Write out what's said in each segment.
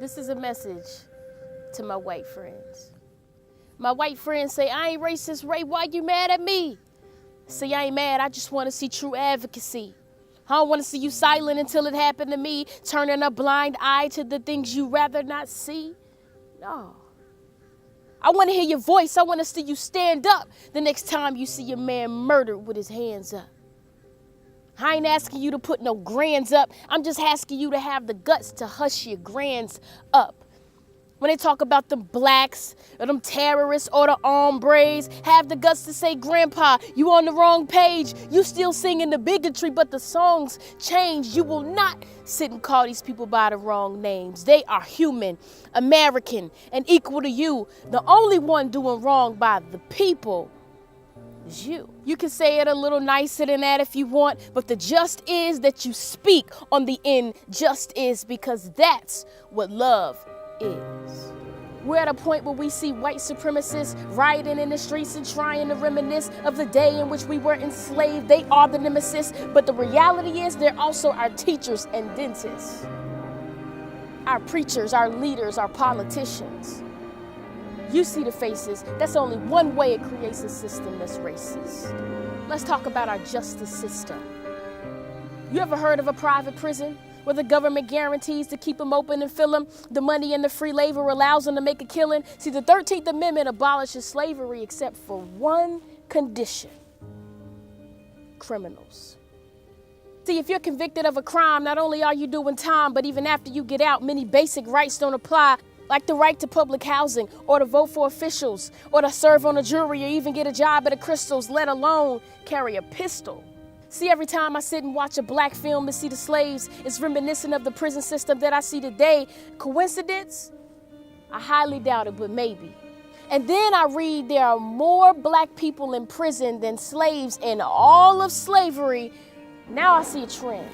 This is a message to my white friends. My white friends say, I ain't racist, Ray, why you mad at me? Say, I ain't mad, I just want to see true advocacy. I don't want to see you silent until it happened to me, turning a blind eye to the things you rather not see. No. I want to hear your voice. I want to see you stand up the next time you see a man murdered with his hands up. I ain't asking you to put no grands up. I'm just asking you to have the guts to hush your grands up. When they talk about them blacks or them terrorists or the hombres, have the guts to say, Grandpa, you on the wrong page. You still singing the bigotry, but the songs change. You will not sit and call these people by the wrong names. They are human, American, and equal to you. The only one doing wrong by the people is you. You can say it a little nicer than that if you want, but the just is that you speak on the injustice, because that's what love is. We're at a point where we see white supremacists rioting in the streets and trying to reminisce of the day in which we were enslaved. They are the nemesis, but the reality is they're also our teachers and dentists, our preachers, our leaders, our politicians. You see the faces. That's only one way it creates a system that's racist. Let's talk about our justice system. You ever heard of a private prison where the government guarantees to keep them open and fill them? The money and the free labor allows them to make a killing. See, the 13th Amendment abolishes slavery except for one condition: criminals. See, if you're convicted of a crime, not only are you doing time, but even after you get out, many basic rights don't apply, like the right to public housing, or to vote for officials, or to serve on a jury, or even get a job at a Crystals, let alone carry a pistol. See, every time I sit and watch a black film and see the slaves, it's reminiscent of the prison system that I see today. Coincidence? I highly doubt it, but maybe. And then I read there are more black people in prison than slaves in all of slavery. Now I see a trend.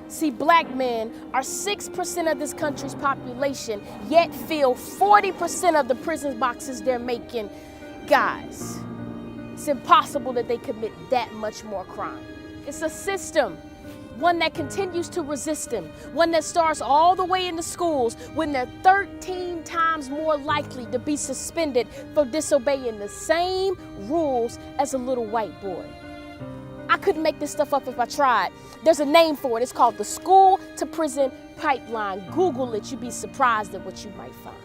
See, black men are 6% of this country's population, yet fill 40% of the prison boxes they're making. Guys, it's impossible that they commit that much more crime. It's a system, one that continues to resist them, one that starts all the way in the schools when they're 13 times more likely to be suspended for disobeying the same rules as a little white boy. I couldn't make this stuff up if I tried. There's a name for it. It's called the school to prison pipeline. Google it. You'd be surprised at what you might find.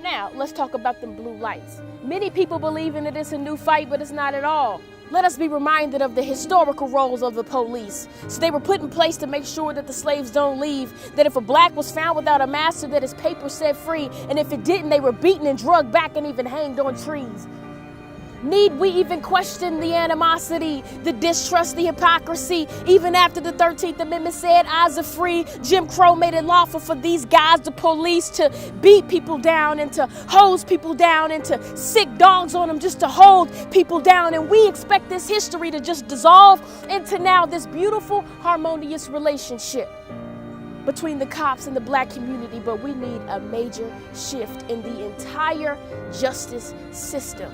Now, let's talk about them blue lights. Many people believe in it it's a new fight, but it's not at all. Let us be reminded of the historical roles of the police. So they were put in place to make sure that the slaves don't leave, that if a black was found without a master, that his papers set free, and if it didn't, they were beaten and drugged back and even hanged on trees. Need we even question the animosity, the distrust, the hypocrisy? Even after the 13th Amendment said eyes are free, Jim Crow made it lawful for these guys, the police, to beat people down and to hose people down and to sick dogs on them just to hold people down. And we expect this history to just dissolve into now this beautiful, harmonious relationship between the cops and the black community. But we need a major shift in the entire justice system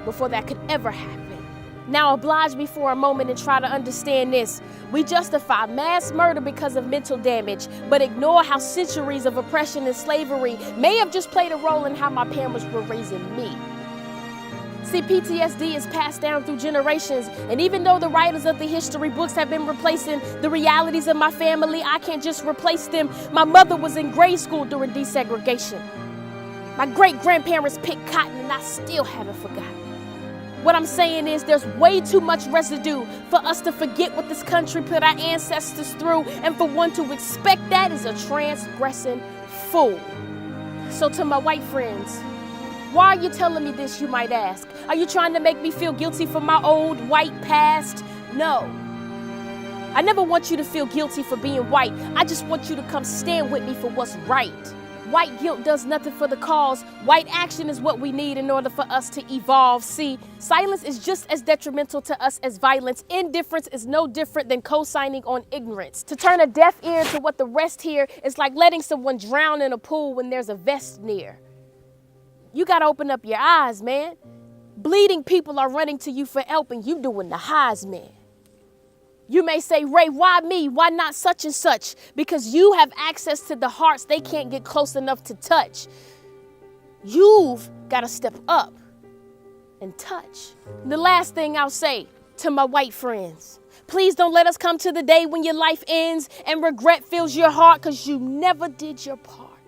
before that could ever happen. Now oblige me for a moment and try to understand this. We justify mass murder because of mental damage, but ignore how centuries of oppression and slavery may have just played a role in how my parents were raising me. See, PTSD is passed down through generations, and even though the writers of the history books have been replacing the realities of my family, I can't just replace them. My mother was in grade school during desegregation. My great-grandparents picked cotton, and I still haven't forgotten. What I'm saying is there's way too much residue for us to forget what this country put our ancestors through, and for one to expect that is a transgressing fool. So to my white friends, why are you telling me this, you might ask? Are you trying to make me feel guilty for my old white past? No. I never want you to feel guilty for being white. I just want you to come stand with me for what's right. White guilt does nothing for the cause. White action is what we need in order for us to evolve. See, silence is just as detrimental to us as violence. Indifference is no different than co-signing on ignorance. To turn a deaf ear to what the rest hear is like letting someone drown in a pool when there's a vest near. You gotta open up your eyes, man. Bleeding people are running to you for help, and you doing the Heisman. You may say, Ray, why me? Why not such and such? Because you have access to the hearts they can't get close enough to touch. You've got to step up and touch. The last thing I'll say to my white friends, please don't let us come to the day when your life ends and regret fills your heart because you never did your part.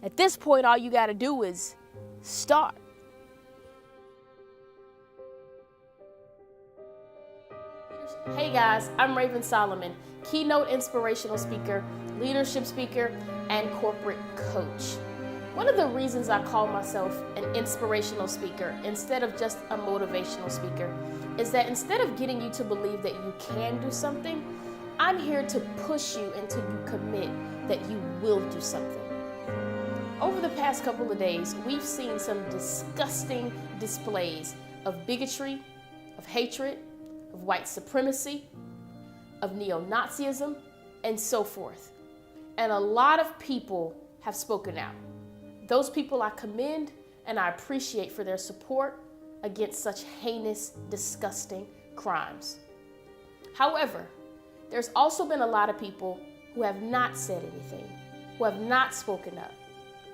At this point, all you got to do is start. Hey guys, I'm Raven Solomon, keynote inspirational speaker, leadership speaker, and corporate coach. One of the reasons I call myself an inspirational speaker instead of just a motivational speaker is that instead of getting you to believe that you can do something, I'm here to push you until you commit that you will do something. Over the past couple of days, we've seen some disgusting displays of bigotry, of hatred, of white supremacy, of neo-Nazism, and so forth. And a lot of people have spoken out. Those people I commend and I appreciate for their support against such heinous, disgusting crimes. However, there's also been a lot of people who have not said anything, who have not spoken up,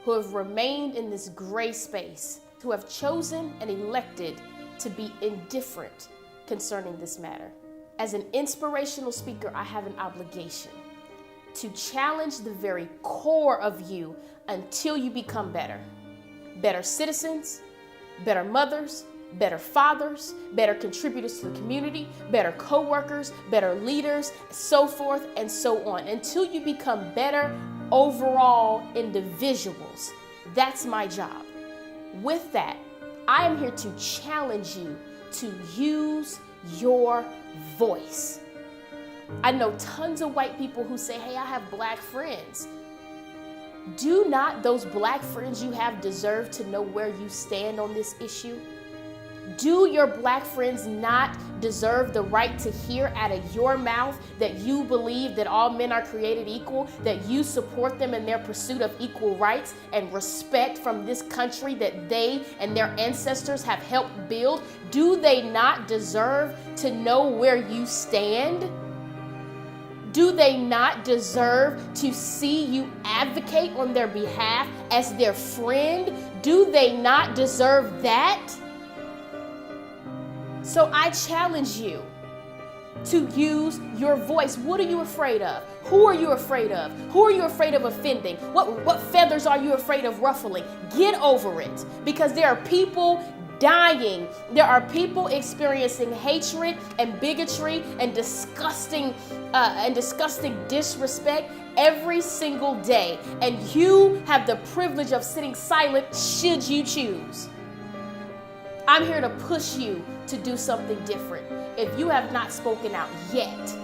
who have remained in this gray space, who have chosen and elected to be indifferent concerning this matter. As an inspirational speaker, I have an obligation to challenge the very core of you until you become better. Better citizens, better mothers, better fathers, better contributors to the community, better co-workers, better leaders, so forth and so on, until you become better overall individuals. That's my job. With that, I am here to challenge you to use your voice. I know tons of white people who say, hey, I have black friends. Do not those black friends you have deserve to know where you stand on this issue? Do your black friends not deserve the right to hear out of your mouth that you believe that all men are created equal, that you support them in their pursuit of equal rights and respect from this country that they and their ancestors have helped build? Do they not deserve to know where you stand? Do they not deserve to see you advocate on their behalf as their friend? Do they not deserve that? So I challenge you to use your voice. What are you afraid of? Who are you afraid of? Who are you afraid of offending? What feathers are you afraid of ruffling? Get over it, because there are people dying. There are people experiencing hatred and bigotry and disgusting disrespect every single day. And you have the privilege of sitting silent should you choose. I'm here to push you to do something different. If you have not spoken out yet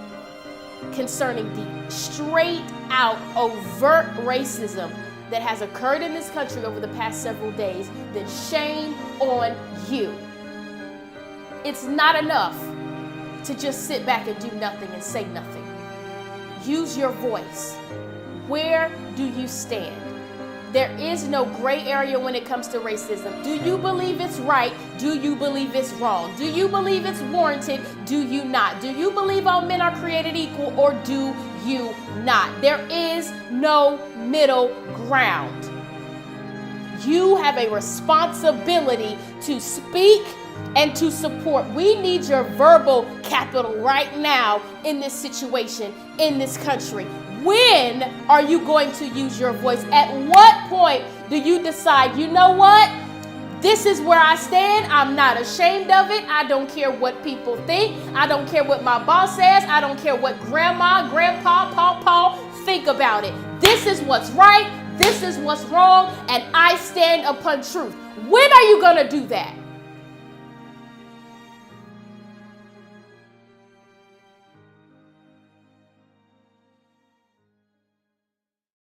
concerning the straight out overt racism that has occurred in this country over the past several days, then shame on you. It's not enough to just sit back and do nothing and say nothing. Use your voice. Where do you stand? There is no gray area when it comes to racism. Do you believe it's right? Do you believe it's wrong? Do you believe it's warranted? Do you not? Do you believe all men are created equal, or do you not? There is no middle ground. You have a responsibility to speak and to support. We need your verbal capital right now in this situation, in this country. When are you going to use your voice? At what point do you decide, you know what? This is where I stand. I'm not ashamed of it. I don't care what people think. I don't care what my boss says. I don't care what grandma, grandpa, pawpaw think about it. This is what's right. This is what's wrong. And I stand upon truth. When are you going to do that?